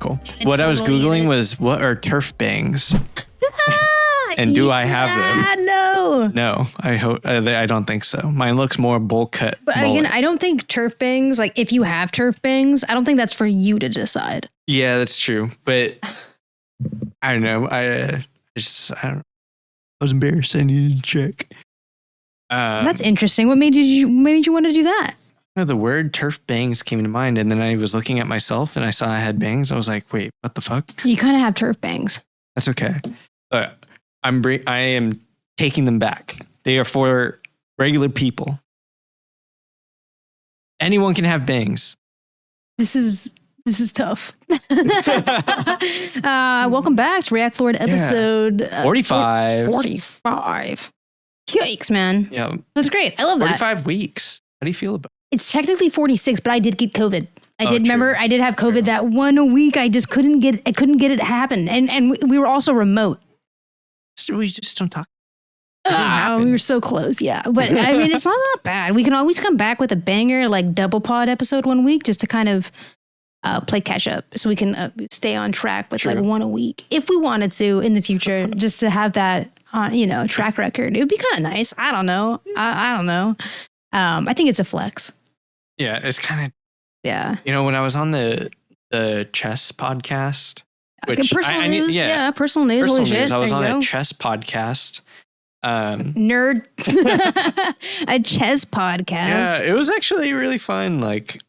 cool. What I was Googling was, what are turf bangs? And do I have them? No, I hope I don't think so. Mine looks more bowl cut. But again, I don't think turf bangs, like if you have turf bangs, I don't think that's for you to decide. Yeah, that's true. But I don't know. I don't know. I was embarrassed. I needed to check. That's interesting. What made you want to do that? The word turf bangs came to mind, and then I was looking at myself and I saw I had bangs. I was like, wait, what the fuck? You kind of have turf bangs. That's okay. I am taking them back. They are for regular people. Anyone can have bangs. This is tough. Welcome back to Reactlord episode 45. 45. Yikes, man. Yeah. That's great. I love that. 45 weeks. How do you feel about it? It's technically 46, but I did get COVID. I did have COVID True. that 1 week. I just couldn't get it to happen. And we were also remote. So we just don't talk. We were so close. Yeah. But I mean, it's not that bad. We can always come back with a banger, like double pod episode 1 week, just to kind of play catch up so we can stay on track with like one a week if we wanted to in the future, just to have that, track record. It would be kind of nice. I don't know. I don't know. I think it's a flex. Yeah, it's kind of. Yeah. When I was on the chess podcast, which personal news. Personal news. Personal news. Shit. I was on a chess podcast. Nerd. A chess podcast. Yeah, it was actually really fun. Like,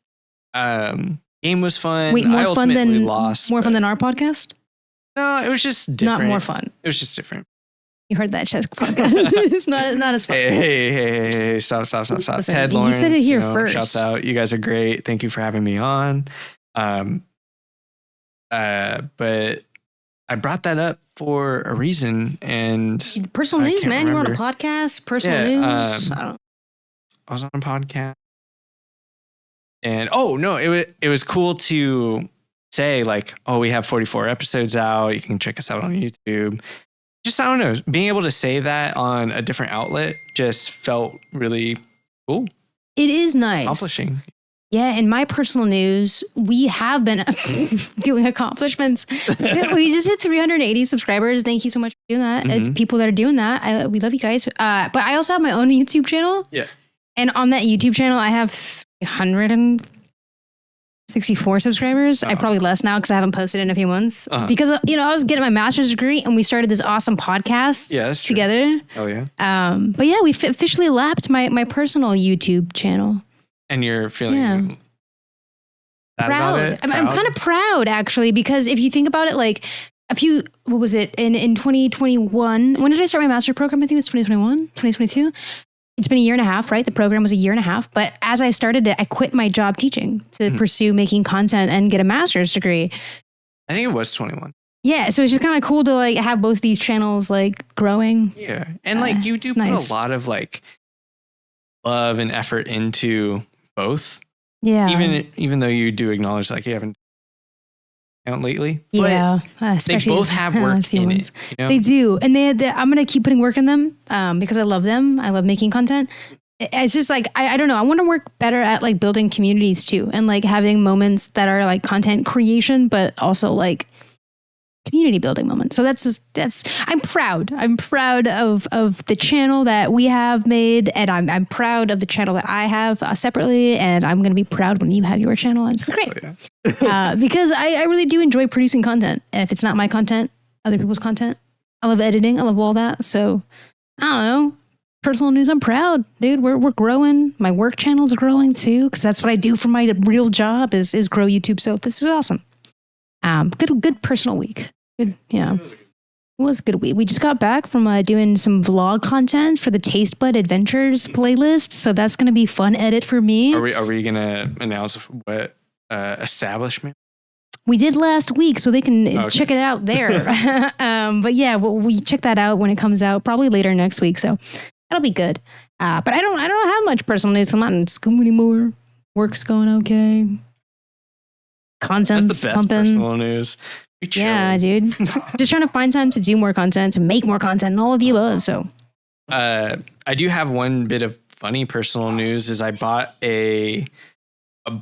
game was fun. Wait, more fun than lost. More fun than our podcast? No, it was just different. Not more fun. It was just different. You heard that chess podcast. It's not as fun. Hey, stop. Listen, Ted Lawrence. You said it here first. Shouts out. You guys are great. Thank you for having me on. But I brought that up for a reason, and personal news, man. You're on a podcast. Personal news. I was on a podcast, and it was cool to say like, oh, we have 44 episodes out. You can check us out on YouTube. Just, I don't know, being able to say that on a different outlet just felt really cool. It is nice. Accomplishing. Yeah, in my personal news, we have been doing accomplishments. We just hit 380 subscribers. Thank you so much for doing that. Mm-hmm. People that are doing that, we love you guys. But I also have my own YouTube channel. Yeah. And on that YouTube channel, I have 364 subscribers. I probably less now because I haven't posted in a few months. Because, I was getting my master's degree and we started this awesome podcast together. Oh, yeah. But yeah, we officially lapped my personal YouTube channel. And you're feeling proud. I'm kind of proud, actually, because if you think about it, like what was it? In 2021, when did I start my master's program? I think it was 2021, 2022. It's been a year and a half, right? The program was a year and a half. But as I started it, I quit my job teaching to pursue making content and get a master's degree. I think it was 21. Yeah. So it's just kind of cool to like have both these channels like growing. Yeah. And like you do put a lot of like love and effort into both. Yeah. Even though you do acknowledge like you haven't out lately. Yeah. They both have work in it. They do. And I'm going to keep putting work in them because I love them. I love making content. It's just like, I don't know. I want to work better at like building communities too. And like having moments that are like content creation, but also like community building moments. So I'm proud. I'm proud of the channel that we have made, and I'm proud of the channel that I have separately, and I'm going to be proud when you have your channel. And it's great. Oh, yeah. Because I really do enjoy producing content. If it's not my content, other people's content. I love editing. I love all that. So I don't know. Personal news. I'm proud, dude. We're growing. My work channel's growing too, because that's what I do for my real job is grow YouTube. So this is awesome. Good personal week. Good, yeah. It was a good week. We just got back from doing some vlog content for the Taste Bud Adventures playlist, so that's going to be fun edit for me. Are we going to announce what establishment? We did last week, so they can check it out there. But yeah, we check that out when it comes out, probably later next week. So that'll be good. But I don't have much personal news. I'm not in school anymore. Work's going okay. Content's That's the best pumping. Personal news. Yeah, dude. Just trying to find time to do more content, to make more content, and all of the above. So, I do have one bit of funny personal news. Is I bought a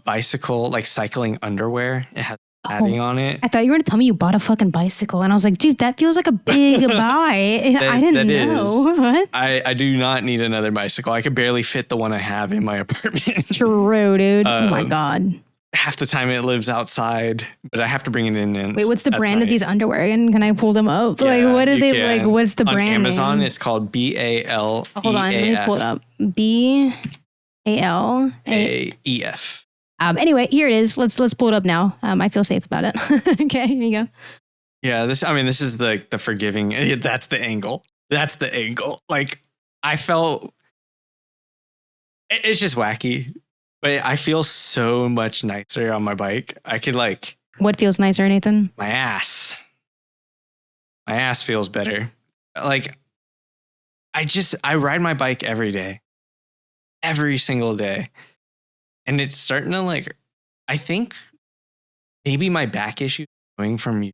bicycle, like cycling underwear. It has padding on it. I thought you were going to tell me you bought a fucking bicycle. And I was like, dude, that feels like a big buy. I didn't know. What? I do not need another bicycle. I could barely fit the one I have in my apartment. True, dude. Oh my God. Half the time it lives outside, but I have to bring it in. Wait, what's the brand of these underwear? And can I pull them up? Yeah, like, what are they can. Like? What's the brand? On Amazon, name? It's called BALEAF. Hold on, let me pull it up. BALEAF. Anyway, here it is. Let's pull it up now. I feel safe about it. Okay, here you go. Yeah, this is the forgiving. That's the angle. That's the angle. Like, I felt it's just wacky, but I feel so much nicer on my bike. I could like. What feels nicer, Nathan? My ass. My ass feels better. Like, I ride my bike every day, every single day. And it's starting to like, I think maybe my back issue is going from you.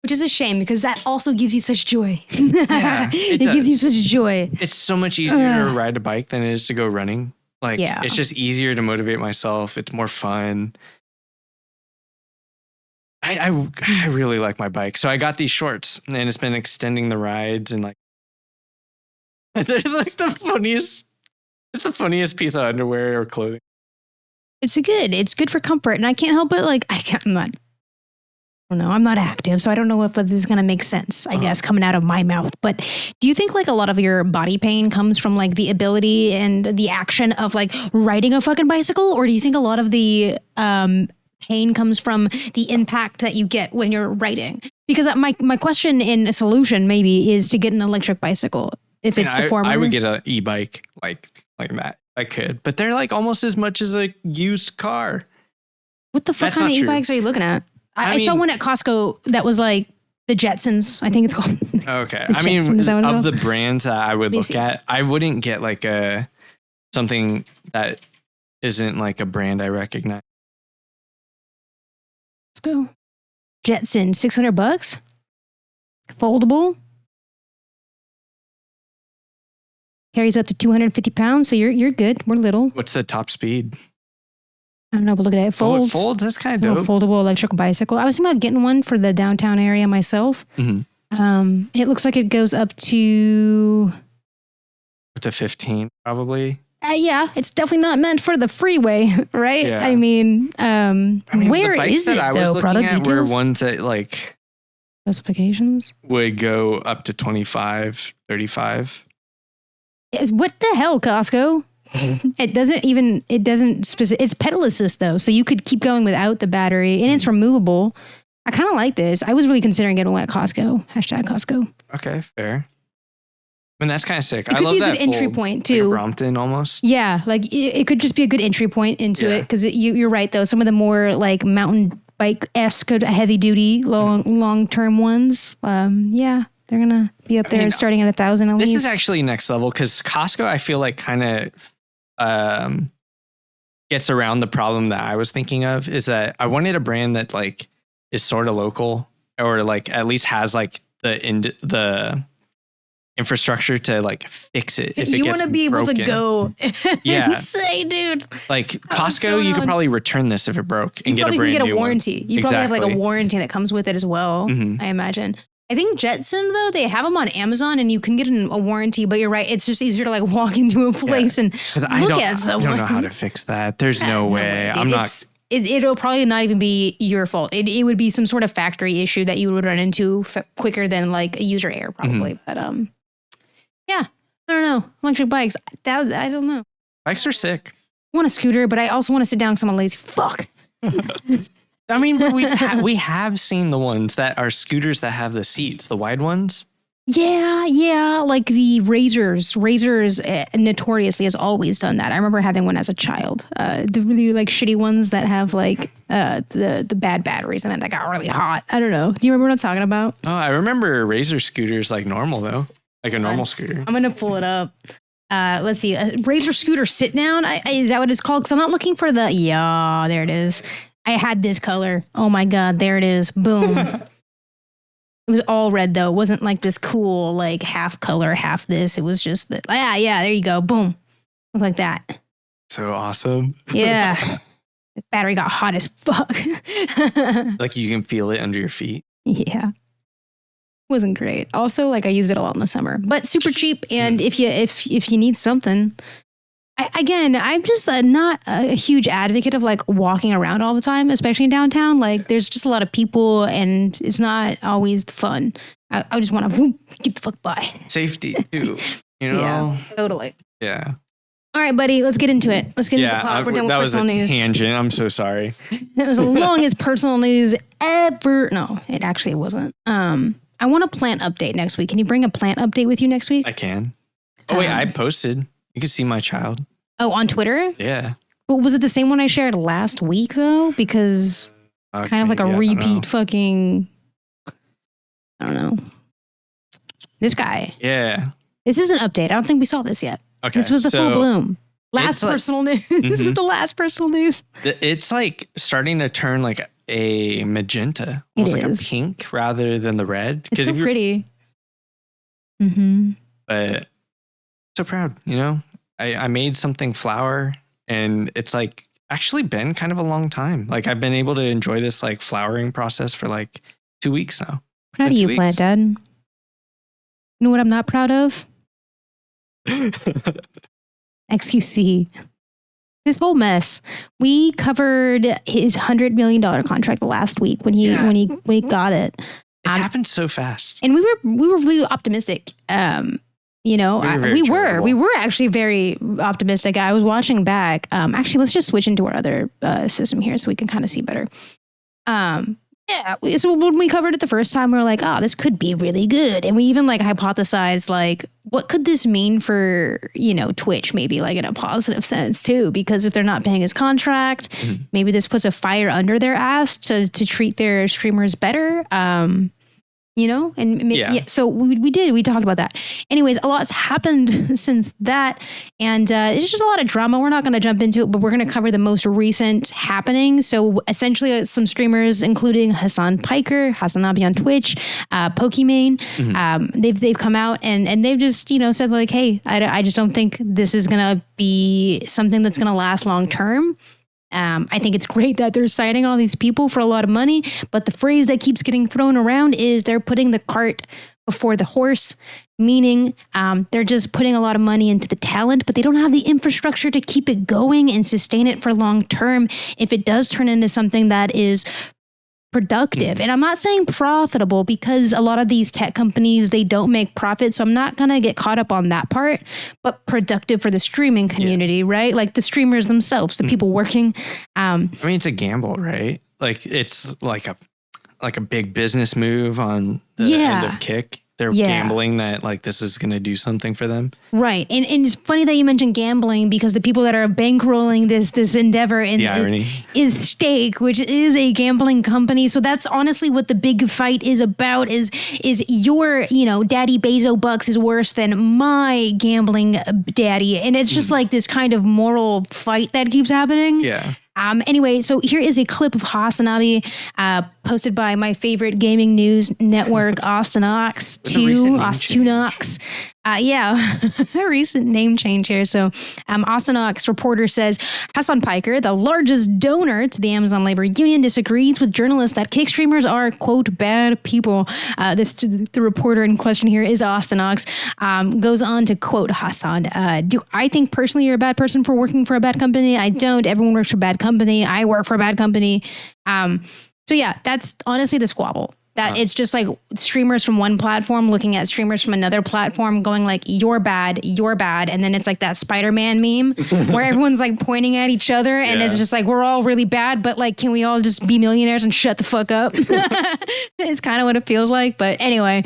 Which is a shame because that also gives you such joy. Yeah, it gives you such joy. It's so much easier to ride a bike than it is to go running. Like, yeah. It's just easier to motivate myself. It's more fun. I really like my bike. So I got these shorts and it's been extending the rides and like, that's the funniest. It's the funniest piece of underwear or clothing. It's good for comfort. And I can't help it. Like, I'm not active. So I don't know if this is going to make sense, I guess, coming out of my mouth. But do you think like a lot of your body pain comes from like the ability and the action of like riding a fucking bicycle? Or do you think a lot of the pain comes from the impact that you get when you're riding? Because my question in a solution maybe is to get an electric bicycle. If it's the former. I would get an e-bike like that. I could, but they're like almost as much as a used car. What the fuck kind of e-bikes are you looking at? I saw one at Costco that was like the Jetsons, I think it's called. Okay. I mean, of the brands that I would look at, I wouldn't get like something that isn't like a brand I recognize. Let's go. Jetson, $600. Foldable. Carries up to 250 pounds, so you're good. We're little. What's the top speed? I don't know, but look at it. It folds. Oh, it folds. That's kind of dope. A foldable electric bicycle. I was thinking about getting one for the downtown area myself. Mm-hmm. It looks like it goes up to 15, probably. Yeah, it's definitely not meant for the freeway, right? Yeah. I mean, where is it that I was though? looking Product at details? were ones that like specifications would go up to 25, 35. What the hell, Costco? It's pedal assist though, so you could keep going without the battery, and it's removable. I kind of like this. I was really considering getting one at Costco. #Costco. Okay, fair. I mean, that's kind of sick. It could be a good entry point too. Like a Brompton almost. Yeah, like it could just be a good entry point into it because you're right though. Some of the more like mountain bike-esque, heavy duty, long term ones. Yeah. They're going to be up there starting at 1,000 at least. This is actually next level because Costco, I feel like kind of gets around the problem that I was thinking of is that I wanted a brand that like is sort of local or like at least has like the infrastructure to like fix it if it gets broken. You want to be able to go and say, dude. Like Costco, you could probably return this if it broke and get a brand new one. You get a warranty. You probably have like a warranty that comes with it as well, I imagine. I think Jetson, though, they have them on Amazon and you can get a warranty, but you're right. It's just easier to like walk into a place and look at someone. I don't know how to fix that. There's no way. I'm not. It'll probably not even be your fault. It would be some sort of factory issue that you would run into quicker than like a user error probably. But yeah, I don't know. Electric bikes. I don't know. Bikes are sick. I want a scooter, but I also want to sit down because I'm a lazy fuck. I mean, but we have seen the ones that are scooters that have the seats, the wide ones. Yeah, like the Razors. Razors notoriously has always done that. I remember having one as a child. The really like shitty ones that have like the bad batteries in it that got really hot. I don't know. Do you remember what I'm talking about? Oh, I remember Razor scooters like normal though, like a normal scooter. I'm gonna pull it up. Let's see, a Razor scooter sit down. Is that what it's called? Because I'm not looking for the. Yeah, there it is. I had this color. Oh my God, there it is. Boom. It was all red though. It wasn't like this cool, like half color, half this. It was just that. Yeah, there you go. Boom. Look like that. So awesome. Yeah. The battery got hot as fuck. Like you can feel it under your feet. Yeah. Wasn't great. Also, like I used it a lot in the summer, but super cheap. And if you need something, I'm just not a huge advocate of like walking around all the time, especially in downtown. Like there's just a lot of people and it's not always fun. I just want to get the fuck by. Safety too, you know? Yeah, totally. Yeah. All right, buddy, let's get into it. Let's get into the pop. We're done with personal news. That was a tangent. I'm so sorry. It was the longest personal news ever. No, it actually wasn't. I want a plant update next week. Can you bring a plant update with you next week? I can. Oh, wait, I posted. You can see my child. Oh, on Twitter? Yeah. But was it the same one I shared last week, though? Because kind of like a repeat fucking... I don't know. This guy. Yeah. This is an update. I don't think we saw this yet. Okay. This was the full bloom. Last personal news. This is the last personal news. It's like starting to turn like a magenta. Almost like a pink rather than the red. It's so pretty. Mm-hmm. But so proud, you know? I made something flower and it's like actually been kind of a long time. Like I've been able to enjoy this like flowering process for like 2 weeks now. Proud of you, Plant Dad. You know what I'm not proud of? XQC. This whole mess. We covered his $100 million contract last week when he got it. It's happened so fast. And we were really optimistic. You know, we were actually very optimistic. I was watching back. Actually, let's just switch into our other system here so we can kind of see better. Yeah. So when we covered it the first time, we were like, oh, this could be really good. And we even like hypothesized like, what could this mean for, you know, Twitch, maybe like in a positive sense too, because if they're not paying his contract, maybe this puts a fire under their ass to treat their streamers better. You know, and so we talked about that. Anyways, a lot's happened since that. And it's just a lot of drama. We're not going to jump into it, but we're going to cover the most recent happening. So essentially some streamers, including Hasan Piker, Hasan on Twitch, Pokimane, they've come out and they've just, you know, said like, hey, I just don't think this is going to be something that's going to last long term. I think it's great that they're signing all these people for a lot of money, but the phrase that keeps getting thrown around is they're putting the cart before the horse, meaning they're just putting a lot of money into the talent, but they don't have the infrastructure to keep it going and sustain it for long term if it does turn into something that is productive. And I'm not saying profitable because a lot of these tech companies, they don't make profit. So I'm not going to get caught up on that part, but productive for the streaming community, right? Like the streamers themselves, the people working. I mean, it's a gamble, right? Like it's like a big business move on the end of Kick. They're gambling that like this is going to do something for them. Right. And it's funny that you mentioned gambling because the people that are bankrolling this endeavor is Stake, which is a gambling company. So that's honestly what the big fight is about is your, you know, Daddy Bezo bucks is worse than my gambling daddy. And it's just like this kind of moral fight that keeps happening. Yeah. Anyway, so here is a clip of Hasan posted by my favorite gaming news network, Austinox. A recent name change here. So Austinox reporter says, Hasan Piker, the largest donor to the Amazon Labor Union, disagrees with journalists that Kick streamers are, quote, bad people. The reporter in question here is Austinox. Goes on to quote Hasan, do I think personally you're a bad person for working for a bad company? I don't. Everyone works for a bad company. I work for a bad company. So yeah, that's honestly the squabble. That it's just like streamers from one platform looking at streamers from another platform going like, you're bad. And then it's like that Spider-Man meme where everyone's like pointing at each other and it's just like, we're all really bad, but like, can we all just be millionaires and shut the fuck up? It's kind of what it feels like. But anyway,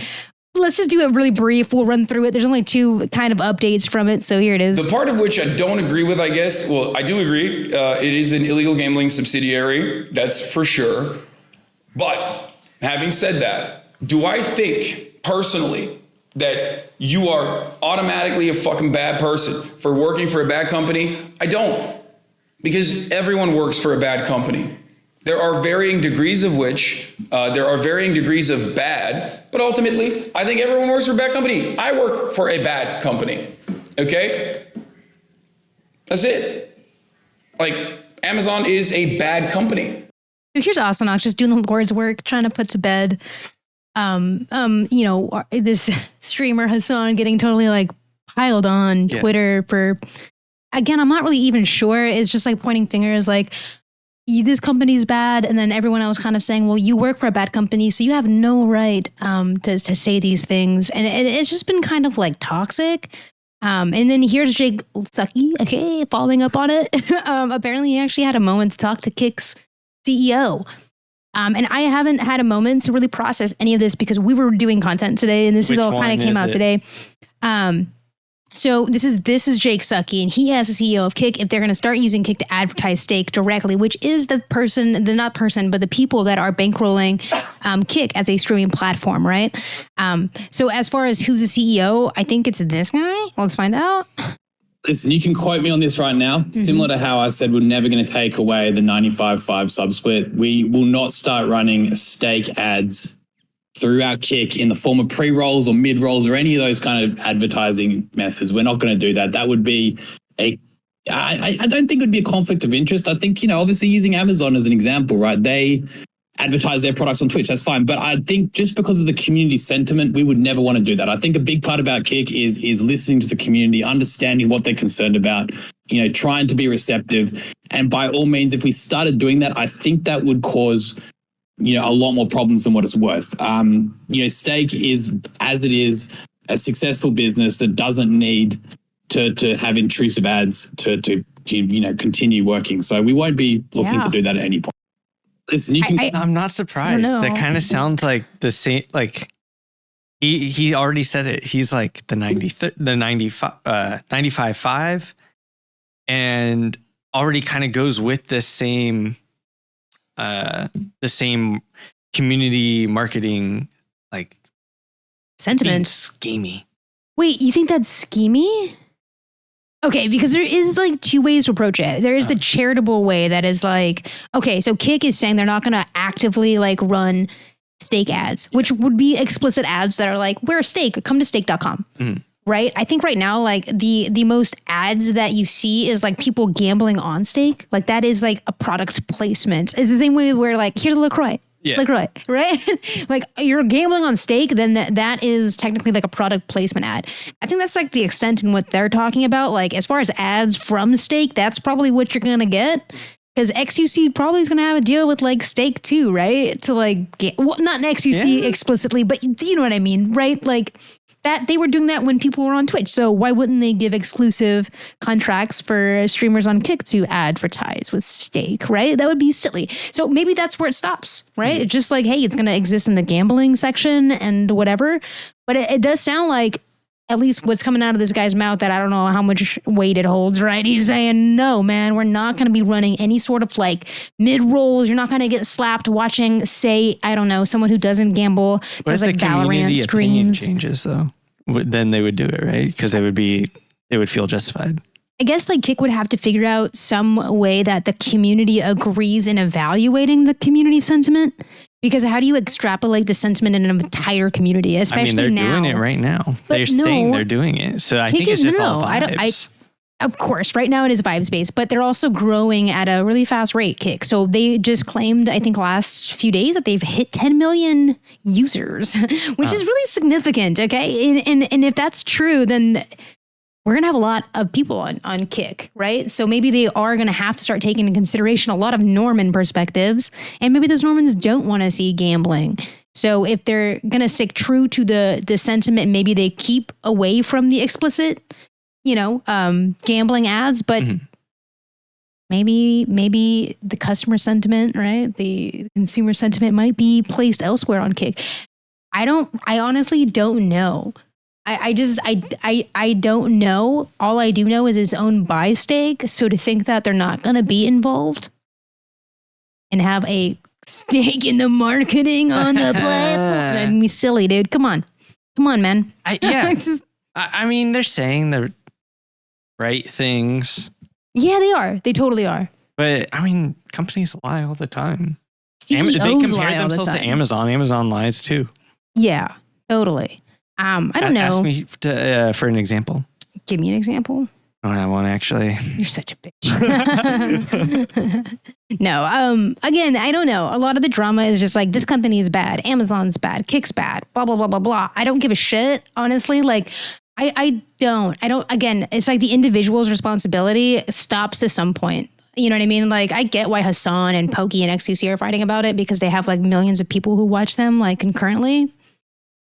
let's just do it really brief. We'll run through it. There's only 2 kind of updates from it. So here it is. The part of which I don't agree with, I guess, well, I do agree. It is an illegal gambling subsidiary. That's for sure. But having said that, do I think personally that you are automatically a fucking bad person for working for a bad company? I don't, because everyone works for a bad company. There are varying degrees of which, there are varying degrees of bad, but ultimately, I think everyone works for a bad company. I work for a bad company, okay? That's it. Like, Amazon is a bad company. So here's Asanox just doing the Lord's work, trying to put to bed, this streamer Hasan getting totally like piled on Twitter for, again, I'm not really even sure. It's just like pointing fingers like, this company's bad. And then everyone else kind of saying, well, you work for a bad company, so you have no right to say these things. And it's just been kind of like toxic. And then here's Jake Sucky, okay, following up on it. Apparently he actually had a moment to talk to Kick's CEO. And I haven't had a moment to really process any of this because we were doing content today and this is all kind of came out today. So this is Jake Sucky, and he asked the CEO of Kick if they're going to start using Kick to advertise Stake directly, which is but the people that are bankrolling Kick as a streaming platform, right? So as far as who's the CEO, I think it's this guy. Let's find out. Listen, you can quote me on this right now. Mm-hmm. Similar to how I said we're never going to take away the 95-5 subsplit. We will not start running Stake ads through our Kick in the form of pre-rolls or mid-rolls or any of those kind of advertising methods. We're not going to do that. That would be I don't think it would be a conflict of interest. I think, obviously using Amazon as an example, right? They advertise their products on Twitch. That's fine. But I think just because of the community sentiment, we would never want to do that. I think a big part about Kick is listening to the community, understanding what they're concerned about, trying to be receptive. And by all means, if we started doing that, I think that would cause a lot more problems than what it's worth. Stake is, as it is, a successful business that doesn't need to have intrusive ads to continue working. So we won't be looking to do that at any point. Listen, I'm not surprised. That kind of sounds like the same. Like he already said it. He's like the 95.5, and already kind of goes with the same community marketing like sentiment. Schemy. Wait, you think that's schemy? Okay, because there is like two ways to approach it. There is the charitable way that is like, okay, so Kick is saying they're not going to actively like run Stake ads, which would be explicit ads that are like, we're a Stake, come to stake.com. Mm-hmm. Right? I think right now, like the most ads that you see is like people gambling on Stake. Like that is like a product placement. It's the same way where like, here's LaCroix. Yeah. LaCroix, right? Like you're gambling on Stake, then that is technically like a product placement ad. I think that's like the extent in what they're talking about. Like as far as ads from Stake, that's probably what you're going to get. Because XUC probably is going to have a deal with like Stake too, right? To like, not XUC explicitly, but you know what I mean, right? Like, that they were doing that when people were on Twitch. So why wouldn't they give exclusive contracts for streamers on Kick to advertise with Stake, right? That would be silly. So maybe that's where it stops, right? It's just like, hey, it's going to exist in the gambling section and whatever. But it does sound like at least what's coming out of this guy's mouth that I don't know how much weight it holds, right? He's saying, no, man, we're not going to be running any sort of like mid-rolls. You're not going to get slapped watching, say, I don't know, someone who doesn't gamble, does like Valorant streams. Changes though, then they would do it, right? Because they would feel justified. I guess like Kick would have to figure out some way that the community agrees in evaluating the community sentiment. Because how do you extrapolate the sentiment in an entire community, especially now? They're doing it right now. They're saying they're doing it. So I think it's just all vibes. Of course, right now it is vibes-based, but they're also growing at a really fast rate, Kick. So they just claimed, I think last few days, that they've hit 10 million users, which is really significant, okay? And if that's true, then we're going to have a lot of people on Kick, right? So maybe they are going to have to start taking into consideration a lot of Norman perspectives, and maybe those Normans don't want to see gambling. So if they're going to stick true to the sentiment, maybe they keep away from the explicit, gambling ads, but maybe the customer sentiment, right? The consumer sentiment might be placed elsewhere on Kick. I honestly don't know. I don't know. All I do know is it's owned by Stake. So to think that they're not going to be involved and have a stake in the marketing on the platform, that'd be silly, dude. Come on, man. I mean, they're saying the right things. Yeah, they are. They totally are. But I mean, companies lie all the time. CEOs they compare lie all the themselves to time. Amazon. Amazon lies too. Yeah, totally. I don't know. Ask me for an example. Give me an example. I don't have one, actually. You're such a bitch. No, again, I don't know. A lot of the drama is just like, this company is bad. Amazon's bad. Kick's bad. Blah, blah, blah, blah, blah. I don't give a shit, honestly. Like, I don't, again, it's like the individual's responsibility stops to some point. You know what I mean? Like, I get why Hasan and Pokey and XQC are fighting about it because they have like millions of people who watch them like concurrently.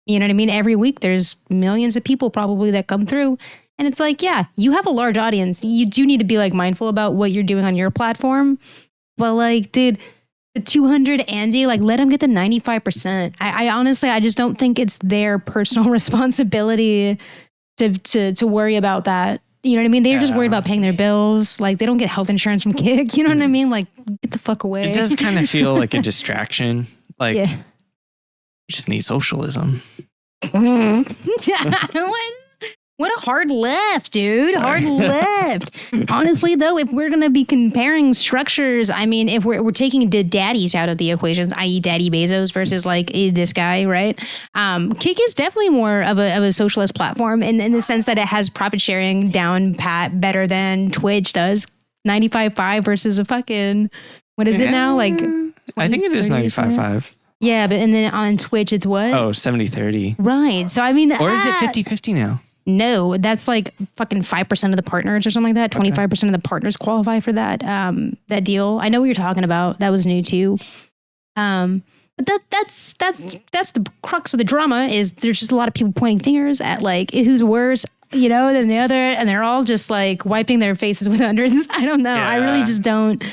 You know what I mean? Every week there's millions of people probably that come through. And it's like, yeah, you have a large audience. You do need to be like mindful about what you're doing on your platform. But like, dude, the 200 Andy, like let them get the 95%. I honestly, I just don't think it's their personal responsibility to worry about that. You know what I mean? They're just worried about paying their bills. Like they don't get health insurance from Kick. You know what I mean? Like get the fuck away. It does kind of feel like a distraction. Like you just need socialism. What a hard left, dude. Sorry. Hard left. Honestly, though, if we're going to be comparing structures, I mean, if we're taking the daddies out of the equations, i.e. Daddy Bezos versus like this guy, right? Kick is definitely more of a socialist platform in the sense that it has profit sharing down pat better than Twitch does. 95.5 versus a fucking, what is it now? Like, I think it is 95.5. Yeah, but and then on Twitch, it's what? Oh, 70-30. Right. So, I mean. Or is it 50-50 now? No, that's like fucking 5% of the partners or something like that. 25% of the partners qualify for that that deal. I know what you're talking about. That was new too. But that's the crux of the drama is there's just a lot of people pointing fingers at like who's worse, you know, than the other, and they're all just like wiping their faces with hundreds. I don't know. Yeah. I really just don't.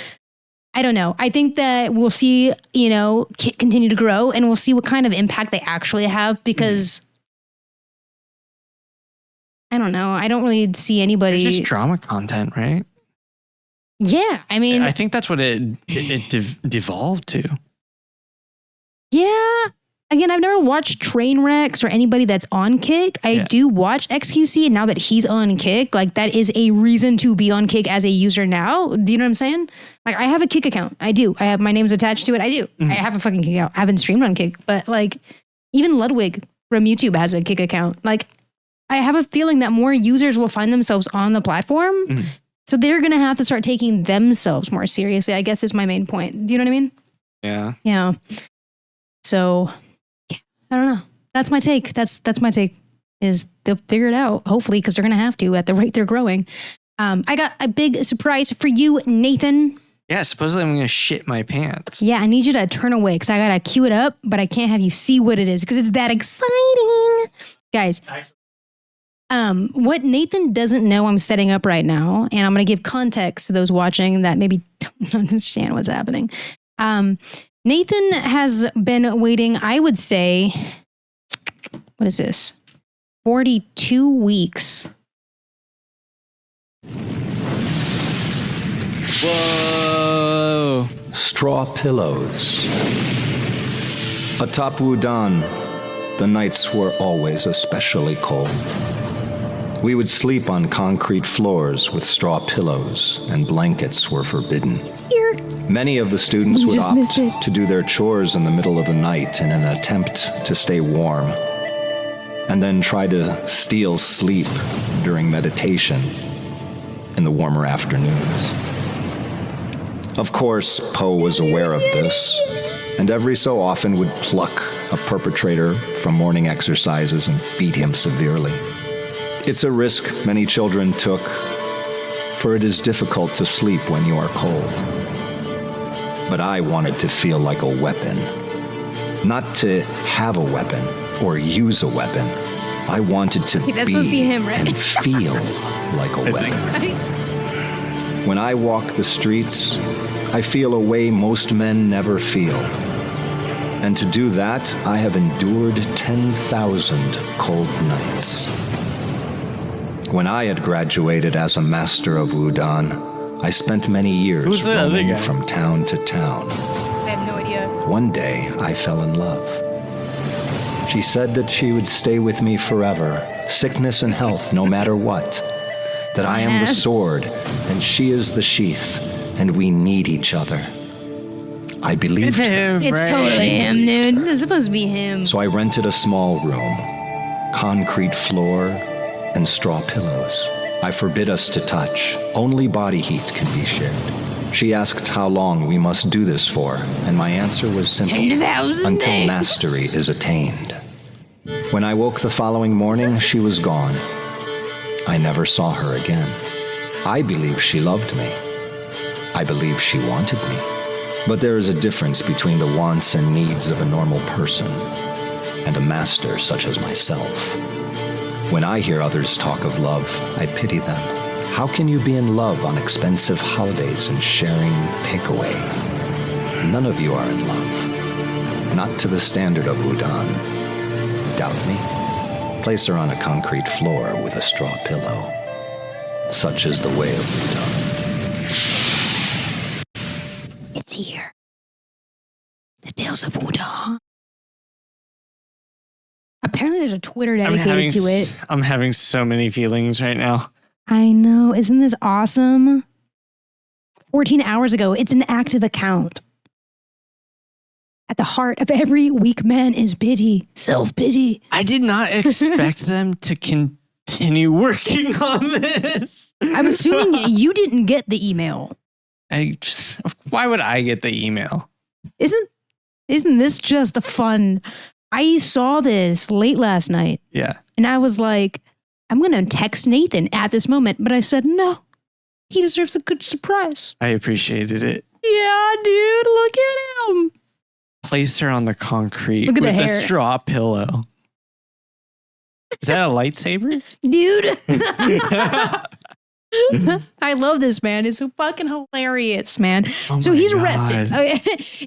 I don't know. I think that we'll see, you know, continue to grow, and we'll see what kind of impact they actually have because. I don't know. I don't really see anybody. It's just drama content, right? Yeah. I mean, I think that's what it devolved to. Yeah. Again, I've never watched Trainwrecks or anybody that's on Kick. I do watch XQC, and now that he's on Kick, like that is a reason to be on Kick as a user now. Do you know what I'm saying? Like I have a Kick account. I do. I have my name's attached to it. I do. Mm-hmm. I have a fucking Kick account. I haven't streamed on Kick, but like even Ludwig from YouTube has a Kick account. Like I have a feeling that more users will find themselves on the platform. Mm-hmm. So they're going to have to start taking themselves more seriously, I guess is my main point. Do you know what I mean? Yeah. Yeah. So I don't know. That's my take. That's my take is they'll figure it out, hopefully, because they're going to have to at the rate they're growing. I got a big surprise for you, Nathan. Yeah, supposedly I'm going to shit my pants. Yeah, I need you to turn away because I got to cue it up, but I can't have you see what it is because it's that exciting. Guys. What Nathan doesn't know I'm setting up right now, and I'm going to give context to those watching that maybe don't understand what's happening. Nathan has been waiting, I would say, what is this? 42 weeks. Whoa. Straw pillows. Atop Wudan, the nights were always especially cold. We would sleep on concrete floors with straw pillows, and blankets were forbidden. Many of the students would opt to do their chores in the middle of the night in an attempt to stay warm, and then try to steal sleep during meditation in the warmer afternoons. Of course, Poe was aware of this, and every so often would pluck a perpetrator from morning exercises and beat him severely. It's a risk many children took, for it is difficult to sleep when you are cold. But I wanted to feel like a weapon. Not to have a weapon or use a weapon. I wanted to be him, right? And feel like a weapon. When I walk the streets, I feel a way most men never feel. And to do that, I have endured 10,000 cold nights. When I had graduated as a master of Wudan, I spent many years roaming from town to town. I have no idea. One day, I fell in love. She said that she would stay with me forever, sickness and health, no matter what. That I am the sword, and she is the sheath, and we need each other. I believed her. It's totally him, dude. It's supposed to be him. So I rented a small room, concrete floor, and straw pillows. I forbid us to touch. Only body heat can be shared. She asked how long we must do this for, and my answer was simple. 10,000 until days. mastery is attained. When I woke the following morning, she was gone. I never saw her again. I believe she loved me. I believe she wanted me. But there is a difference between the wants and needs of a normal person and a master such as myself. When I hear others talk of love, I pity them. How can you be in love on expensive holidays and sharing takeaway? None of you are in love. Not to the standard of Udon. Doubt me? Place her on a concrete floor with a straw pillow. Such is the way of Udon. It's here. The Tales of Udon. Apparently there's a Twitter dedicated to it. I'm having so many feelings right now. I know. Isn't this awesome? 14 hours ago, it's an active account. At the heart of every weak man is pity, self-pity. I did not expect them to continue working on this. I'm assuming you didn't get the email. Why would I get the email? Isn't this just a fun? I saw this late last night. Yeah. And I was like, I'm going to text Nathan at this moment. But I said, no, he deserves a good surprise. I appreciated it. Yeah, dude, look at him. Place her on the concrete Look at with the a hair. straw pillow. Is that a lightsaber? Dude. I love this, man. It's so fucking hilarious, man. Oh So my he's God. arrested.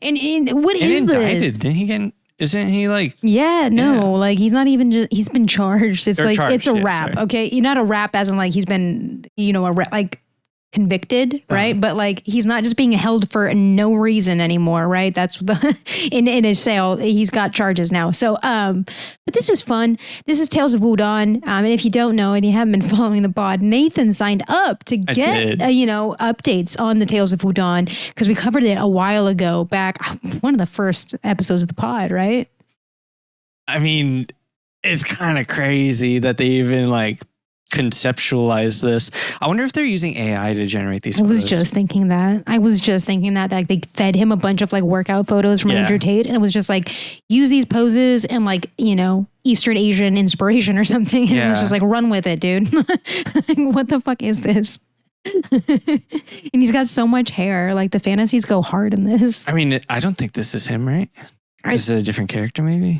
And what And is this? indicted. Didn't he get? Isn't he like? Yeah, no, Yeah. like he's not even just, he's been charged. It's Or like, charged, it's a yeah, rap. sorry. Okay. You're not a rap as in like he's been, like convicted, right? But like he's not just being held for no reason anymore, right? That's the in his sale, he's got charges now. So but this is fun. This is Tales of Udon. And if you don't know and you haven't been following the pod, Nathan signed up to get updates on the Tales of Udon because we covered it a while ago, back one of the first episodes of the pod, right? I mean, it's kind of crazy that they even like conceptualize this. I wonder if they're using AI to generate these I was photos. just thinking that. Like they fed him a bunch of like workout photos from Yeah. Andrew Tate, and it was just like use these poses and like Eastern Asian inspiration or something. And it was Yeah. just like run with it, dude. What the fuck is this? And he's got so much hair. Like the fantasies go hard in this. I mean, I don't think this is him, right? This is a different character, maybe.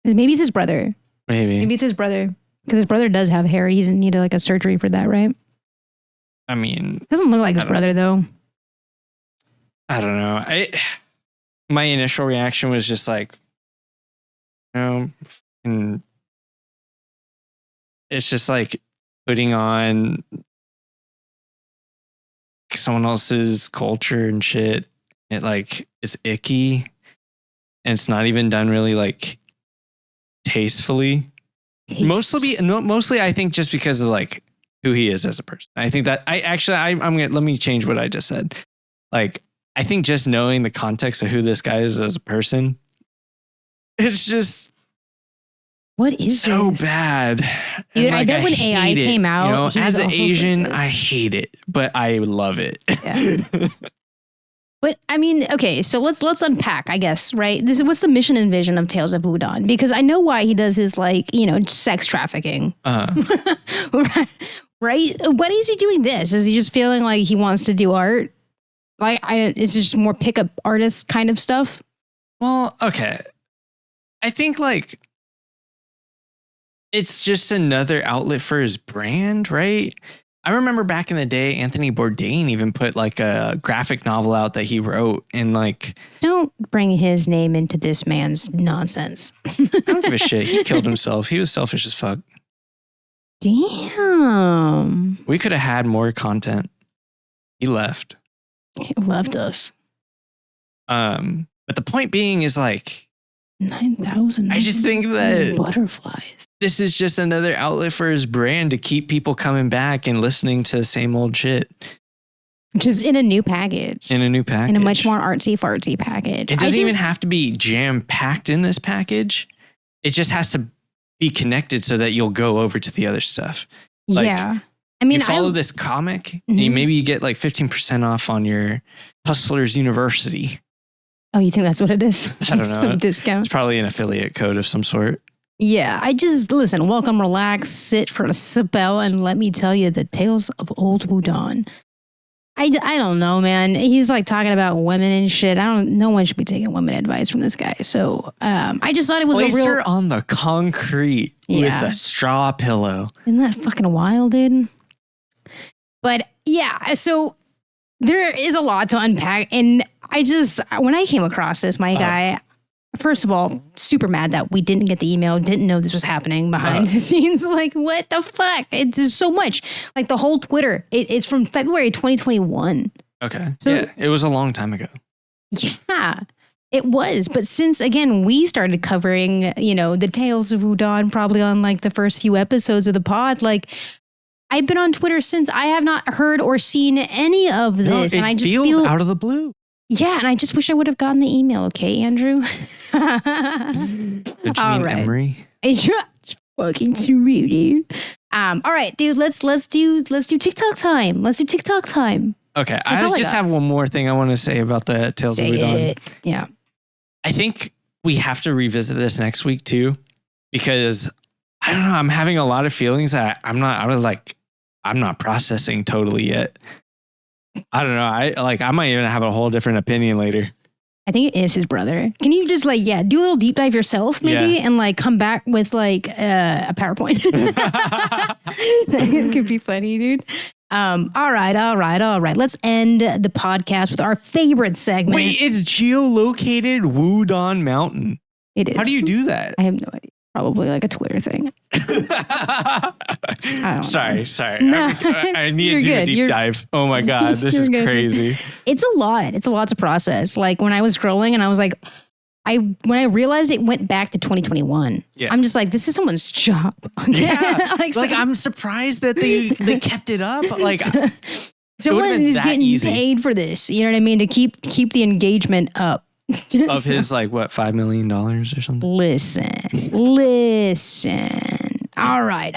Maybe it's his brother. Maybe It's his brother because his brother does have hair. He didn't need like a surgery for that, right? I mean, Doesn't look like his I don't brother though. I don't know. My initial reaction was just like, and it's just like putting on someone else's culture and shit. It like it's icky, and it's not even done really like tastefully. Mostly, I think just because of like who he is as a person. I think that I'm gonna let me change what I just said. Like, I think just knowing the context of who this guy is as a person, it's just What is so this? bad. Dude, And, I bet when AI hate it, came out, he as was an all over Asian, this. I hate it, but I love it. Yeah. But I mean, okay, so let's unpack, I guess, right? What's the mission and vision of Tales of Udon? Because I know why he does his like, sex trafficking. Right? Why is he doing this? Is he just feeling like he wants to do art? Like, it's just more pickup artist kind of stuff? Well, okay. I think like it's just another outlet for his brand, right? I remember back in the day, Anthony Bourdain even put like a graphic novel out that he wrote, and like, Don't bring his name into this man's nonsense. I don't give a shit. He killed himself. He was selfish as fuck. Damn. We could have had more content. He left. He left us. But the point being is like, 9,000. I just think that butterflies. this is just another outlet for his brand to keep people coming back and listening to the same old shit Which is in a new package. in a new package. In a much more artsy fartsy package. It doesn't even have to be jam packed in this package. It just has to be connected so that you'll go over to the other stuff. Like, yeah. I mean, you follow this comic, and maybe you get like 15% off on your Hustlers University. Oh, you think that's what it is? I don't know. Some discount. It's probably an affiliate code of some sort. Yeah, listen, welcome, relax, sit for a spell, and let me tell you the tales of old Wudon. I don't know, man. He's like talking about women and shit. No one should be taking women advice from this guy. So I just thought it was Place a real. her on the concrete with a straw pillow. Isn't that fucking wild, dude? But yeah, so there is a lot to unpack. And when I came across this, my guy, first of all, super mad that we didn't get the email, didn't know this was happening behind the scenes. Like, what the fuck? It's just so much. Like the whole Twitter, it's from February 2021. Okay. So, yeah, it was a long time ago. Yeah, it was. But since, again, we started covering, the tales of Wudon probably on like the first few episodes of the pod, like, I've been on Twitter since. I have not heard or seen any of this. No, and I just feels out of the blue. Yeah, and I just wish I would have gotten the email. Okay, Andrew. Did you mean Emery? It's fucking too rude, dude. All right, dude. Let's do TikTok time. Let's do TikTok time. Okay, I just have one more thing I want to say about the Tales of Wudon. Yeah. I think we have to revisit this next week too, because I don't know. I'm having a lot of feelings that I'm not processing totally yet. I don't know. I might even have a whole different opinion later. I think it is his brother. Can you just do a little deep dive yourself maybe and come back with a PowerPoint? That could be funny, dude. All right. Let's end the podcast with our favorite segment. Wait, it's geolocated Wudon Mountain. It is. How do you do that? I have no idea. Probably like a Twitter thing. Sorry. No, I need to do a deep dive. Oh my God, this is crazy. It's a lot. It's a lot to process. Like when I was scrolling and I was like, when I realized it went back to 2021, I'm just like, this is someone's job. Yeah. I'm surprised that they kept it up. Like someone is getting paid for this. You know what I mean? To keep the engagement up. Of his $5 million or something. Listen. All right,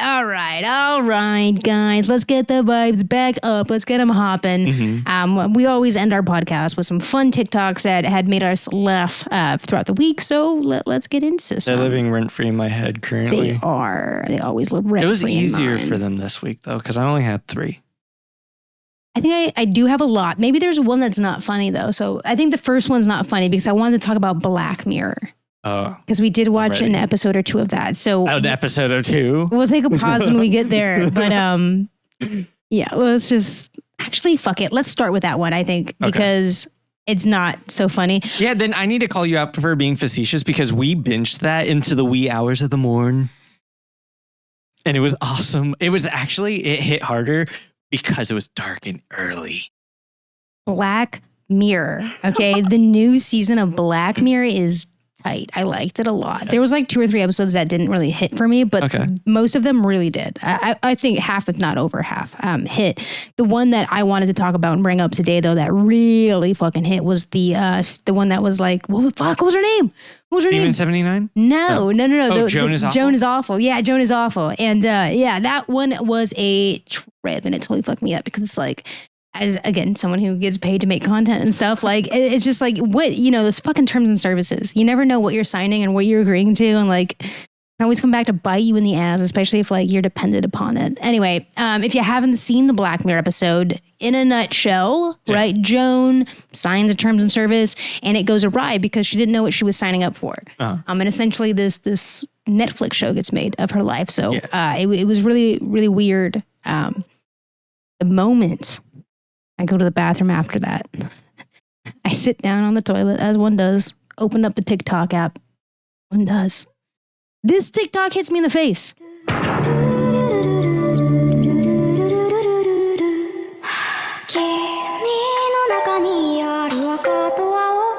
guys. Let's get the vibes back up. Let's get them hopping. Mm-hmm. We always end our podcast with some fun TikToks that had made us laugh throughout the week. So let's get into some. They're living rent free in my head currently. They are. They always live rent free. It was easier for them this week though, because I only had 3. I think I do have a lot. Maybe there's one that's not funny though. So I think the first one's not funny because I wanted to talk about Black Mirror. Oh. Because we did watch an episode or 2 of that. So an episode or 2. We'll take a pause when we get there. But yeah, let's just fuck it. Let's start with that one, I think, because it's not so funny. Yeah, then I need to call you out for being facetious because we binged that into the wee hours of the morn. And it was awesome. It hit harder because it was dark and early. Black Mirror. Okay. The new season of Black Mirror is tight. I liked it a lot. There was 2 or 3 episodes that didn't really hit for me, but most of them really did. I think half, if not over half, hit. The one that I wanted to talk about and bring up today, though, that really fucking hit was the one that was what was her name? What was her name? 79? No. Oh, Joan is awful? Joan is awful. Yeah, Joan is awful. And that one was a trip and it totally fucked me up because it's as again, someone who gets paid to make content and stuff, it's just what, those fucking terms and services. You never know what you're signing and what you're agreeing to. And it always come back to bite you in the ass, especially if you're dependent upon it. Anyway, if you haven't seen the Black Mirror episode, in a nutshell, right? Joan signs a terms and service and it goes awry because she didn't know what she was signing up for. And essentially this Netflix show gets made of her life. So it was really, really weird. The moment I go to the bathroom after that, I sit down on the toilet as one does, open up the TikTok app. One does. This TikTok hits me in the face.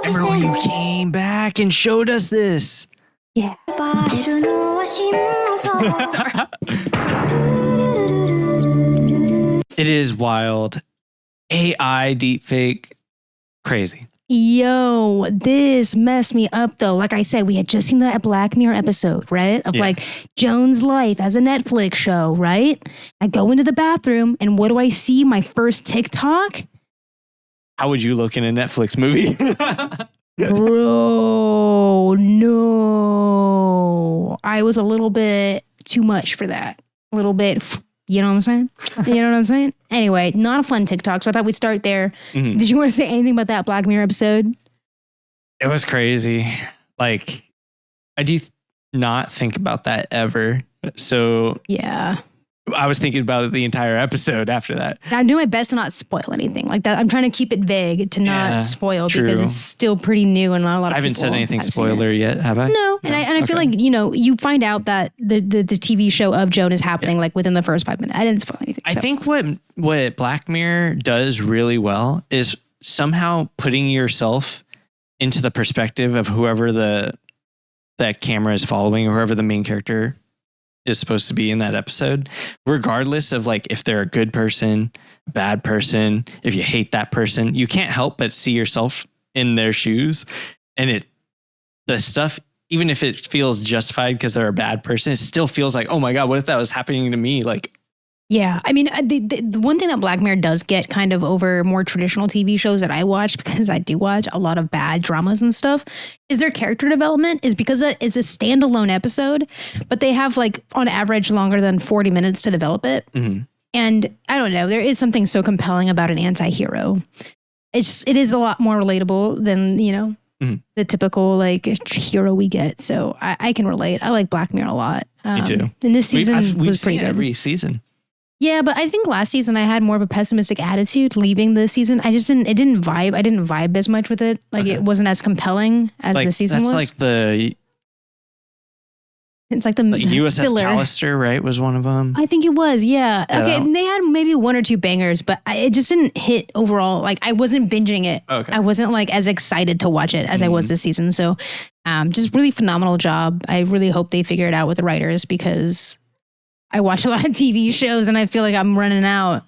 Remember when you came back and showed us this? Yeah. It is wild. AI deepfake. Crazy. Yo, this messed me up though. Like I said, we had just seen that Black Mirror episode, right? Of like Joan's life as a Netflix show, right? I go into the bathroom and what do I see? My first TikTok? How would you look in a Netflix movie? Bro, no. I was a little bit too much for that. A little bit, you know what I'm saying? You know what I'm saying? Anyway, not a fun TikTok, so I thought we'd start there. Mm-hmm. Did you want to say anything about that Black Mirror episode? It was crazy. Like, I do not think about that ever. So yeah, I was thinking about it the entire episode after that. I'm doing my best to not spoil anything like that. I'm trying to keep it vague to not spoil because it's still pretty new and not a lot of people. I haven't said anything spoiler yet, have I? No. And I feel like, you find out that the TV show of Joan is happening like within the first 5 minutes. I didn't spoil anything. I think what Black Mirror does really well is somehow putting yourself into the perspective of whoever that camera is following, or whoever the main character is supposed to be in that episode, regardless of like if they're a good person, bad person, if you hate that person, you can't help but see yourself in their shoes. And the stuff, even if it feels justified because they're a bad person, it still feels like, oh my God, what if that was happening to me? Like, yeah, I mean, the one thing that Black Mirror does get kind of over more traditional TV shows that I watch, because I do watch a lot of bad dramas and stuff, is their character development is because it's a standalone episode, but they have like on average longer than 40 minutes to develop it. Mm-hmm. And I don't know, there is something so compelling about an anti-hero. It is a lot more relatable than, mm-hmm. the typical like hero we get. So I can relate. I like Black Mirror a lot. Me too. And this season we've was pretty seen good. Every season. Yeah, but I think last season I had more of a pessimistic attitude leaving the season. I didn't vibe. I didn't vibe as much with it. Like it wasn't as compelling as the season was. It's like the USS filler. Callister, right? Was one of them. I think it was. Yeah. Okay. And they had maybe one or two bangers, but it just didn't hit overall. Like I wasn't binging it. Okay. I wasn't like as excited to watch it as I was this season. So, just really phenomenal job. I really hope they figure it out with the writers because I watch a lot of TV shows and I feel like I'm running out.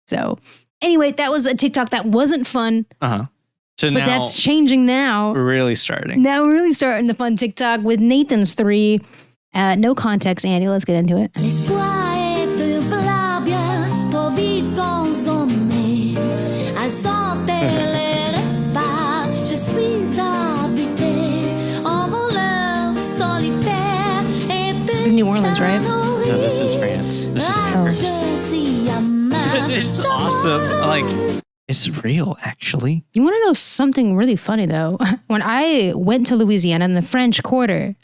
So anyway, that was a TikTok that wasn't fun. So but now that's changing now. We're really starting. Now we're really starting the fun TikTok with Nathan's 3. No context, Andy. Let's get into it. This is New Orleans, right? No, this is France. This is Paris. It's awesome. Like, it's real, actually. You want to know something really funny, though? When I went to Louisiana in the French Quarter,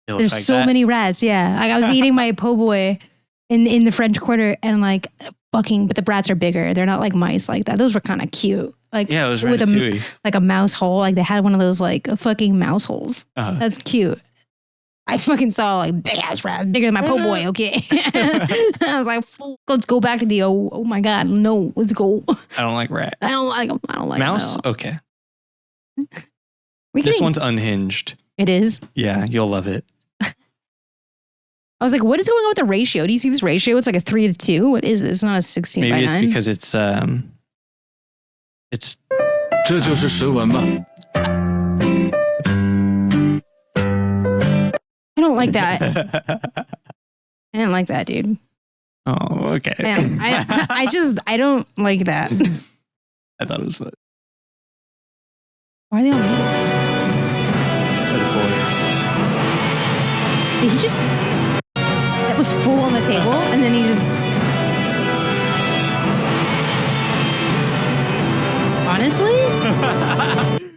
there's like so many rats. Yeah. Like I was eating my po' boy in the French Quarter and like but the rats are bigger. They're not like mice like that. Those were kind of cute. Like, yeah, it was ratatouille. Like a mouse hole. Like they had one of those like fucking mouse holes. That's cute. I fucking saw like big ass rat, bigger than my po' boy, okay? I was like, let's go back to the, oh my God, no, let's go. I don't like rat. I don't like them. I don't like mouse? Them okay. This one's unhinged. It is? Yeah, you'll love it. I was like, what is going on with the ratio? Do you see this ratio? It's like a 3-2. What is this? It's not a 16 Maybe by 9. Maybe it's because it's 这就是实文吧 I don't like that. I didn't like that, dude. Oh, okay. I don't like that. I thought it was fun. Why are they on me? For the boys. Did he just... That was full on the table, and then he just... Honestly?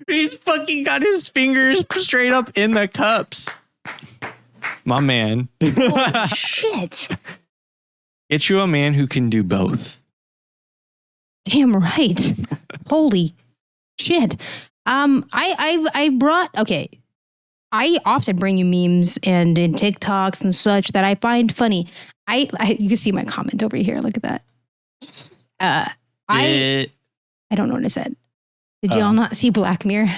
He's fucking got his fingers straight up in the cups. My man. Holy shit. Get you a man who can do both. Damn right. Holy shit. I often bring you memes and TikToks and such that I find funny. You can see my comment over here. Look at that. I don't know what I said. Did y'all not see Black Mirror?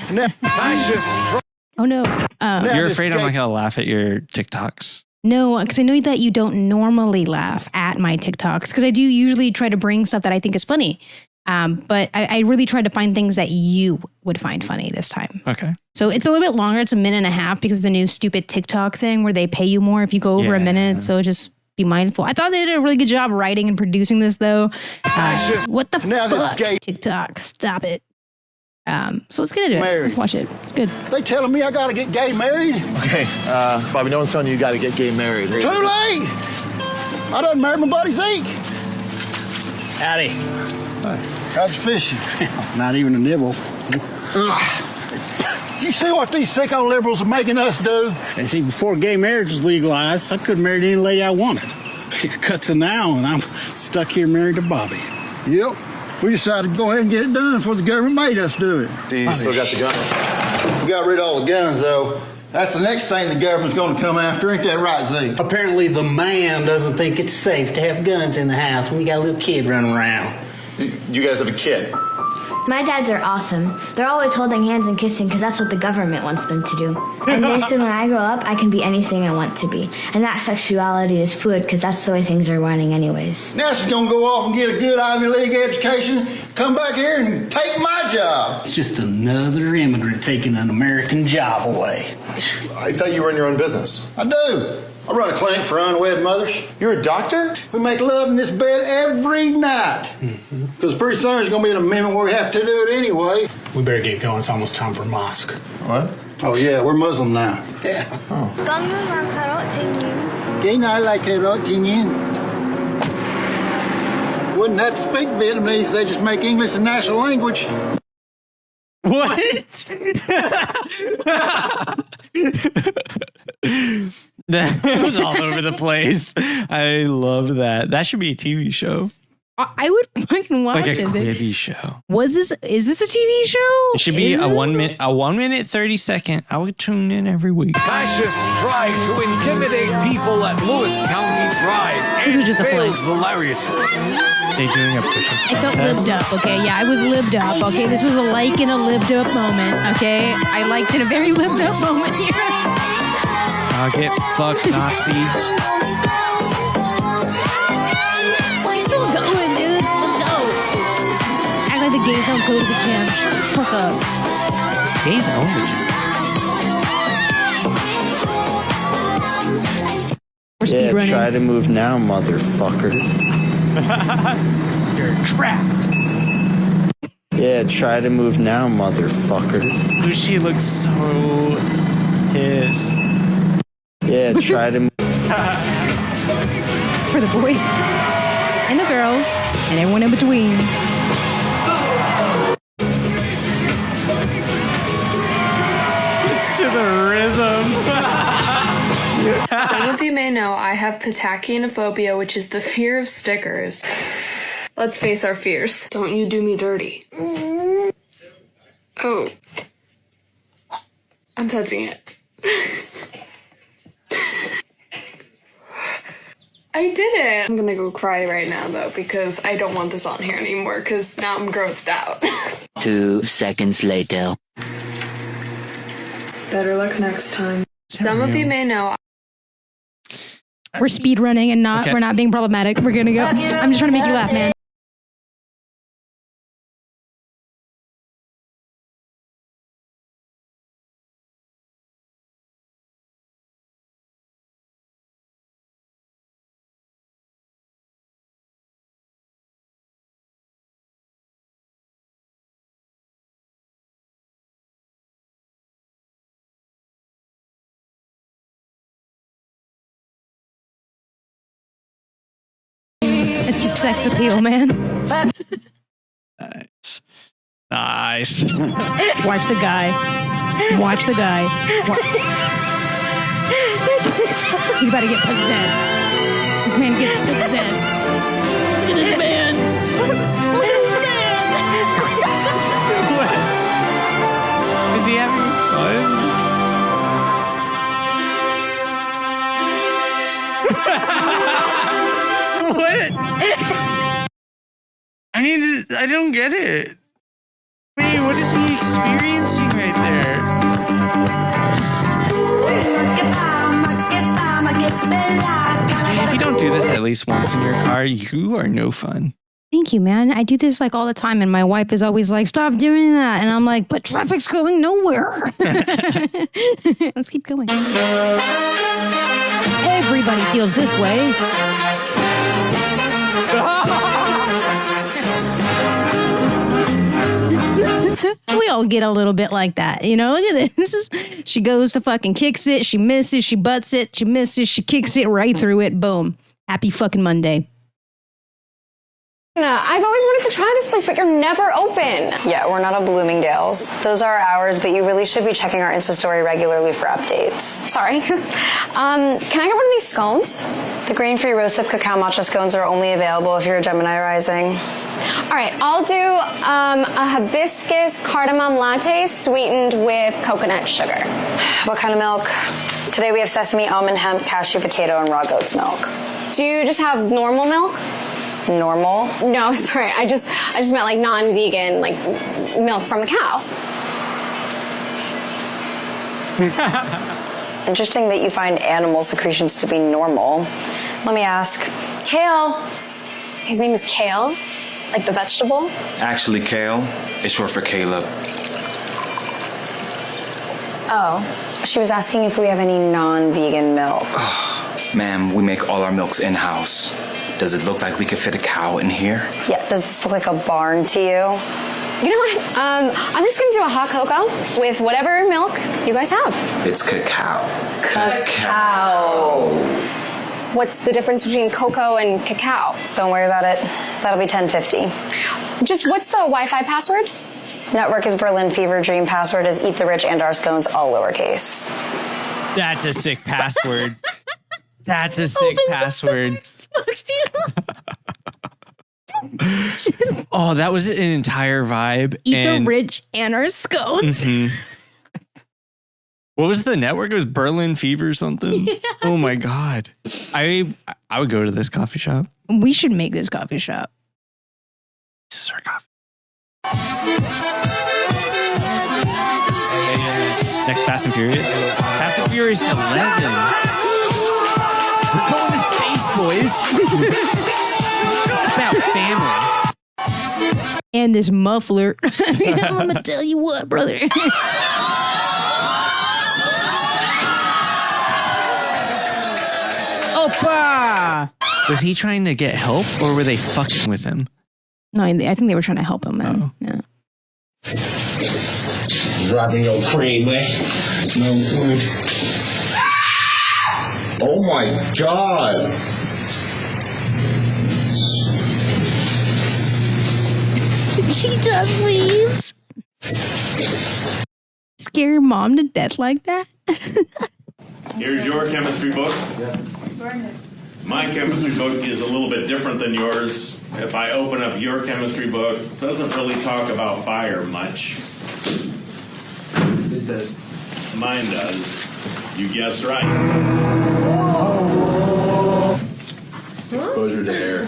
Oh no. You're afraid I'm not going to laugh at your TikToks. No, because I know that you don't normally laugh at my TikToks because I do usually try to bring stuff that I think is funny. But I really tried to find things that you would find funny this time. Okay. So it's a little bit longer. It's a minute and a half because of the new stupid TikTok thing where they pay you more if you go over a minute. So just be mindful. I thought they did a really good job writing and producing this though. What the fuck? TikTok, stop it. So let's get into it. Let's watch it. It's good. They telling me I gotta get gay married? Okay, Bobby, no one's telling you gotta get gay married. Too late! I done married my buddy Zeke. Howdy. How's fishing? Not even a nibble. You see what these sicko liberals are making us do? And see, before gay marriage was legalized, I could have married any lady I wanted. It cuts to now, and I'm stuck here married to Bobby. Yep. We decided to go ahead and get it done before the government made us do it. You still got the gun? We got rid of all the guns, though. That's the next thing the government's going to come after. Ain't that right, Zeke? Apparently, the man doesn't think it's safe to have guns in the house when you got a little kid running around. You guys have a kid? My dads are awesome. They're always holding hands and kissing because that's what the government wants them to do. And they said when I grow up, I can be anything I want to be. And that sexuality is fluid because that's the way things are running anyways. Now she's going to go off and get a good Ivy League education, come back here and take my job. It's just another immigrant taking an American job away. I thought you were in your own business. I do. I run a clinic for unwed mothers. You're a doctor? We make love in this bed every night. Because pretty soon there's going to be an amendment where we have to do it anyway. We better get going. It's almost time for mosque. What? Oh, yeah, we're Muslim now. Yeah. Cái này là carrot tingin. Wouldn't that speak Vietnamese? They just make English the national language. What? That was all over the place. I love that. That should be a TV show. I would fucking watch Like a it. Quibi show. Is this a TV show? It should be a 1 minute, 30 second. I would tune in every week. Fascists try to intimidate people at Lewis County Pride. This was just a fails flex. hilariously. They doing a push-up I felt contest. lived up, okay? Yeah, I was lived up, okay? This was a like in a lived up moment, okay? I liked in a very lived up moment here. I'll get fucked, Nazis. Still going, dude. Let's go. Act like the gays don't go to the camp. Shut the fuck up. Gays own the We're speedrunning. Try to move now, motherfucker. You're trapped. Yeah, try to move now, motherfucker. She looks so pissed. Yeah, try to move. For the boys and the girls and everyone in between. It's to the rhythm. Some of you may know I have patachianophobia, which is the fear of stickers. Let's face our fears. Don't you do me dirty. Oh. I'm touching it. I did it. I'm gonna go cry right now, though, because I don't want this on here anymore, because now I'm grossed out. 2 seconds later. Better luck next time. Some of you may know We're speedrunning and we're not being problematic. We're gonna go. I'm just trying to make you laugh, man. It's the sex appeal, man. Nice. Watch the guy. Watch the guy. He's about to get possessed. This man gets possessed. Look at this man. Look at this man. What? Is he having fun? What? I don't get it. Wait, what is he experiencing right there? If you don't do this at least once in your car, you are no fun. Thank you, man. I do this like all the time, and my wife is always like, "Stop doing that," and I'm like, "But traffic's going nowhere." Let's keep going. Everybody feels this way. We all get a little bit like that, you know. Look at this. She goes to fucking kicks it. She misses. She butts it. She misses. She kicks it right through it. Boom. Happy fucking Monday. I've always wanted to try this place, but you're never open. Yeah, we're not a Bloomingdale's. Those are our hours, but you really should be checking our Insta story regularly for updates. Sorry. Can I get one of these scones? The grain-free rosehip cacao matcha scones are only available if you're a Gemini rising. All right, I'll do a hibiscus cardamom latte sweetened with coconut sugar. What kind of milk? Today we have sesame, almond, hemp, cashew, potato, and raw goat's milk. Do you just have normal milk? Normal? No, sorry. I just meant like non-vegan, like milk from a cow. Interesting that you find animal secretions to be normal. Let me ask. Kale. His name is Kale? Like the vegetable? Actually, Kale is short for Caleb. Oh. She was asking if we have any non-vegan milk. Ma'am, we make all our milks in-house. Does it look like we could fit a cow in here? Yeah, does this look like a barn to you? You know what? I'm just gonna do a hot cocoa with whatever milk you guys have. It's cacao. Cacao. What's the difference between cocoa and cacao? Don't worry about it. That'll be $10.50. Just what's the Wi-Fi password? Network is Berlin Fever. Dream password is Eat the Rich and our scones, all lowercase. That's a sick password. That's a sick password. Oh, that was an entire vibe. Eat the rich and our scones. Mm-hmm. What was the network? It was Berlin Fever or something. Yeah. Oh my God. I would go to this coffee shop. We should make this coffee shop. This is our coffee. Next Fast and Furious. Fast and Furious 11. We're going to space, boys. It's about family. And this muffler. I'm going to tell you what, brother. Opa! Was he trying to get help or were they fucking with him? No, I think they were trying to help him, man. Yeah. Dropping your cream, man. No food. Oh my God. She just leaves. Scare your mom to death like that? Here's your chemistry book. My chemistry book is a little bit different than yours. If I open up your chemistry book, it doesn't really talk about fire much. It does. Mine does. You guessed right. Exposure to air.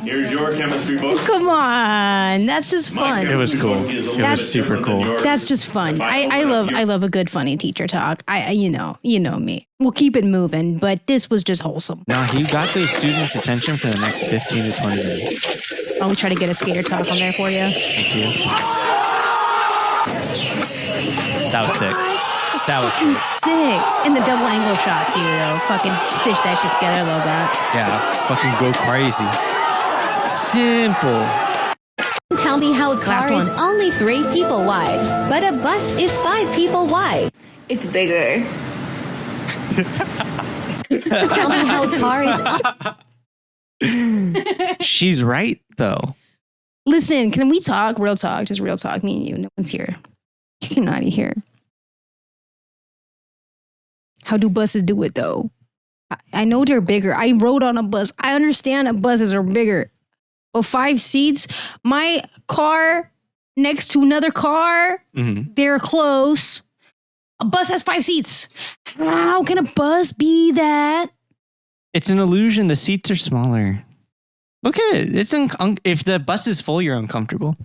Here's your chemistry book. Come on, that's just fun. It was cool. It was super cool. That's just fun. I love a good funny teacher talk. You know me. We'll keep it moving, but this was just wholesome. No, he got those students' attention for the next 15 to 20 minutes. I'll try to get a skater talk on there for you. Thank you. That was sick. That was sick. And the double angle shots here, though. Fucking stitch that shit together. I love that. Yeah, fucking go crazy. Simple. Tell me how a car is only 3 people wide, but a bus is 5 people wide. It's bigger. Tell me how a car is... She's right, though. Listen, can we talk? Real talk. Just real talk. Me and you. No one's here. You're not here. How do buses do it, though? I know they're bigger. I rode on a bus. I understand that buses are bigger. But 5 seats, my car next to another car, they're close. A bus has 5 seats. How can a bus be that? It's an illusion. The seats are smaller. Look at it. It's if the bus is full, you're uncomfortable.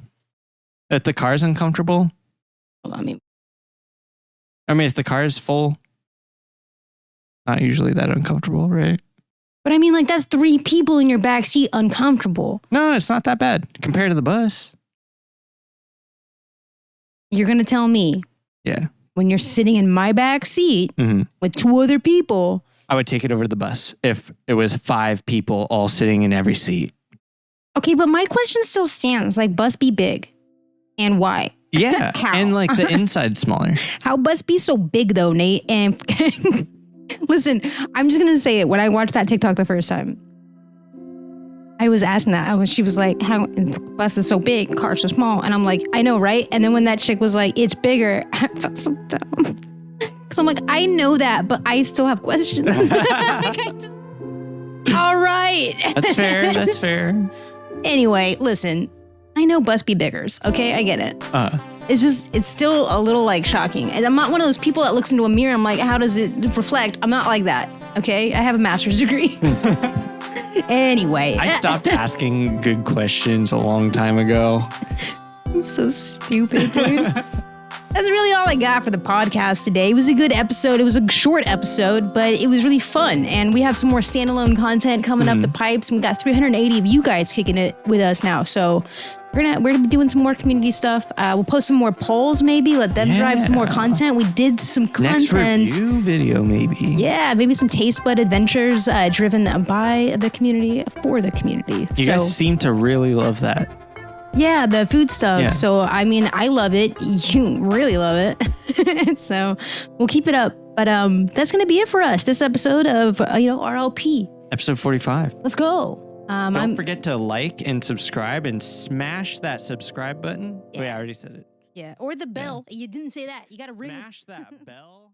If the car's uncomfortable. Hold on, I mean, if the car is full, not usually that uncomfortable, right? But I mean, like, that's 3 people in your back seat uncomfortable. No, it's not that bad compared to the bus. You're going to tell me. Yeah. When you're sitting in my back seat with 2 other people. I would take it over to the bus if it was 5 people all sitting in every seat. Okay, but my question still stands. Like, bus be big. And why? Yeah. How? And like the inside smaller. How bus be so big though, Nate? And listen, I'm just going to say it. When I watched that TikTok the first time, I was asking that. She was like, how the bus is so big, car's so small. And I'm like, I know, right? And then when that chick was like, it's bigger, I felt so dumb. So I'm like, I know that, but I still have questions. All right. That's fair. That's fair. Anyway, listen, I know bus be biggers. Okay, I get it. It's still a little like shocking. And I'm not one of those people that looks into a mirror. I'm like, how does it reflect? I'm not like that. Okay, I have a master's degree. Anyway, I stopped asking good questions a long time ago. It's so stupid, dude. That's really all I got for the podcast today. It was a good episode. It was a short episode, but it was really fun. And we have some more standalone content coming up the pipes. And we got 380 of you guys kicking it with us now. So we're gonna be doing some more community stuff. We'll post some more polls, maybe. Let them drive some more content. We did some content. Next review video, maybe. Yeah, maybe some taste bud adventures driven by the community for the community. You guys seem to really love that. Yeah, the food stuff. Yeah. So, I mean, I love it. You really love it. So, we'll keep it up. But that's going to be it for us. This episode of, RLP. Episode 45. Let's go. Don't forget to like and subscribe and smash that subscribe button. Yeah. Wait, I already said it. Yeah, or the bell. You didn't say that. You got to ring. Smash that bell.